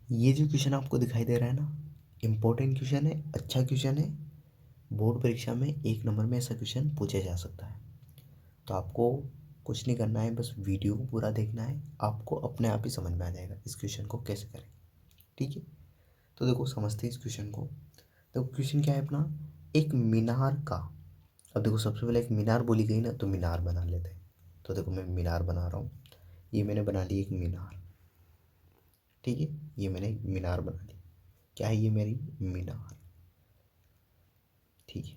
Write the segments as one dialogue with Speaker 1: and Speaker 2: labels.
Speaker 1: ये जो क्वेश्चन आपको दिखाई दे रहा है ना, इम्पोर्टेंट क्वेश्चन है, अच्छा क्वेश्चन है। बोर्ड परीक्षा में 1 नंबर में ऐसा क्वेश्चन पूछा जा सकता है। तो आपको कुछ नहीं करना है, बस वीडियो को पूरा देखना है, आपको अपने आप ही समझ में आ जाएगा इस क्वेश्चन को कैसे करें। ठीक है, तो देखो समझते हैं इस क्वेश्चन को। तो क्वेश्चन क्या है अपना, एक मीनार का। अब देखो सबसे पहले एक मीनार बोली गई ना, तो मीनार बना लेते हैं। तो देखो मैं मीनार बना रहा हूँ, ये मैंने बना ली एक मीनार। ठीक है, ये मैंने एक मीनार बना ली। क्या है ये, मेरी मीनार। ठीक है,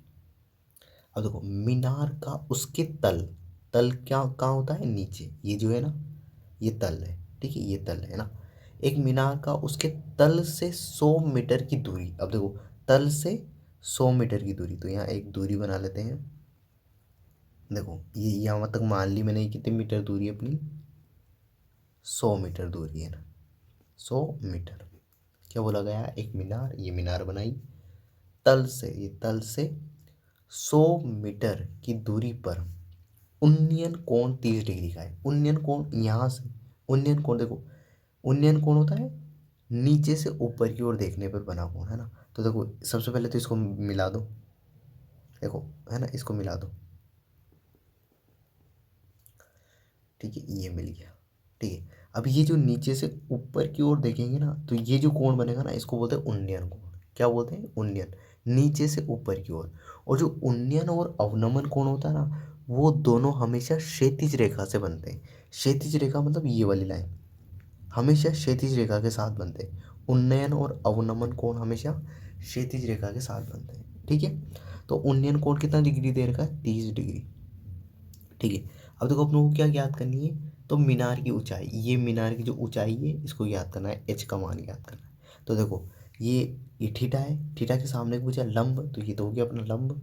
Speaker 1: अब देखो मीनार का उसके तल, तल क्या कहाँ होता है, नीचे। ये जो है ना, ये तल है। ठीक है, ये तल है ना। एक मीनार का उसके तल से 100 मीटर की दूरी। अब देखो तल से 100 मीटर की दूरी, तो यहाँ एक दूरी बना लेते हैं। देखो ये यहाँ तक मान ली मैंने, कितने मीटर दूरी है अपनी, 100 मीटर दूरी है ना, 100 मीटर। क्या बोला गया, एक मीनार, ये मीनार बनाई तल से, ये तल से 100 मीटर की दूरी पर उन्नयन कोण 30 डिग्री का है। उन्नयन कोण यहाँ से, उन्नयन कोण देखो, उन्नयन कोण होता है नीचे से ऊपर की ओर देखने पर बना कोण, है ना। तो देखो सबसे पहले तो इसको मिला दो, देखो है ना, इसको मिला दो। ठीक है, ये मिल गया। ठीक है, अब ये जो नीचे से ऊपर की ओर देखेंगे ना, तो ये जो कोण बनेगा ना, इसको बोलते हैं उन्नयन कोण। क्या बोलते हैं, उन्नयन, नीचे से ऊपर की ओर। और जो उन्नयन और अवनमन कोण होता है ना, वो दोनों हमेशा क्षैतिज रेखा से बनते हैं। क्षैतिज रेखा मतलब ये वाली लाइन, हमेशा क्षैतिज रेखा के साथ बनते हैं। उन्नयन और अवनमन कोण हमेशा क्षैतिज रेखा के साथ बनते हैं। ठीक है, तो उन्नयन कोण कितना डिग्री दे रखा है, 30 डिग्री। ठीक है, अब देखो अपने को क्या ज्ञात करनी है, तो मीनार की ऊंचाई, ये मीनार की जो ऊंचाई है इसको ज्ञात करना है, एच का मान ज्ञात करना है। तो देखो ये थीटा है, थीटा के सामने पूछा लंब, तो ये तो हो गया अपना लंब,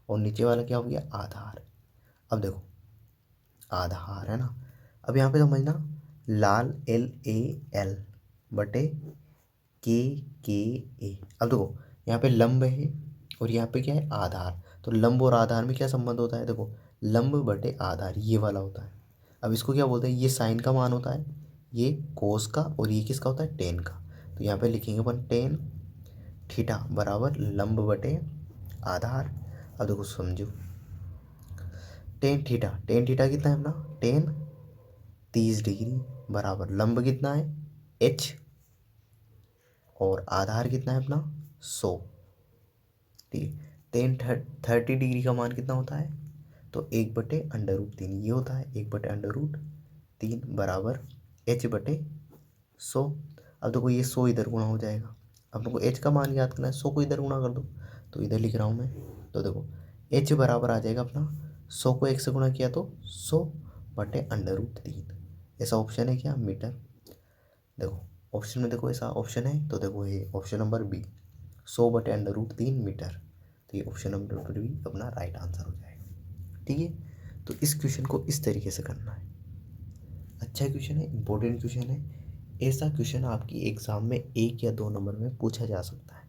Speaker 1: और नीचे वाला क्या हो गया, आधार। अब देखो आधार है ना, अब यहाँ पे समझना, लाल एल ए एल बटे के ए। अब देखो यहाँ पे लंब है और यहाँ पे क्या है, आधार। तो लंब और आधार में क्या संबंध होता है, देखो लंब बटे आधार ये वाला होता है। अब इसको क्या बोलते हैं, ये साइन का मान होता है, ये कोस का, और ये किसका होता है, टेन का। तो यहाँ पे लिखेंगे अपन टेन थीटा बराबर लंब बटे आधार। अब देखो समझो, टेन थीटा, टेन थीटा कितना है अपना, टेन 30 डिग्री बराबर लंब कितना है, एच, और आधार कितना है अपना, 100। ठीक है, टेन 30 डिग्री का मान कितना होता है, तो 1/√3 ये होता है, 1/√3 बराबर एच बटे 100। अब देखो ये 100 इधर गुणा हो जाएगा, अब देखो एच का मान याद करना है, 100 को इधर गुणा कर दो, तो इधर लिख रहा हूँ मैं। तो देखो एच बराबर आ जाएगा अपना, 100 को 1 से गुणा किया तो 100/√3। ऐसा ऑप्शन है क्या, मीटर। देखो ऑप्शन में देखो ऐसा ऑप्शन है, तो देखो ये ऑप्शन नंबर बी, 100/√3 मीटर। तो ये ऑप्शन नंबर बी अपना राइट आंसर हो जाएगा। ठीक है, तो इस क्वेश्चन को इस तरीके से करना है। अच्छा क्वेश्चन है, इंपॉर्टेंट क्वेश्चन है। ऐसा क्वेश्चन आपकी एग्ज़ाम में 1 या 2 नंबर में पूछा जा सकता है।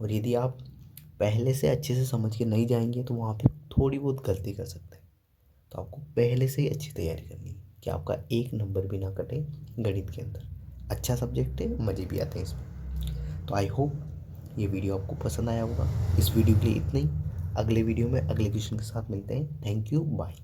Speaker 1: और यदि आप पहले से अच्छे से समझ के नहीं जाएंगे तो वहाँ पे थोड़ी बहुत गलती कर सकते हैं। तो आपको पहले से ही अच्छी तैयारी करनी है कि आपका 1 नंबर भी ना कटे गणित के अंदर। अच्छा सब्जेक्ट है, मज़े भी आते हैं इसमें। तो आई होप ये वीडियो आपको पसंद आया होगा। इस वीडियो के लिए इतना ही। अगले वीडियो में अगले क्वेश्चन के साथ मिलते हैं। Thank you, bye.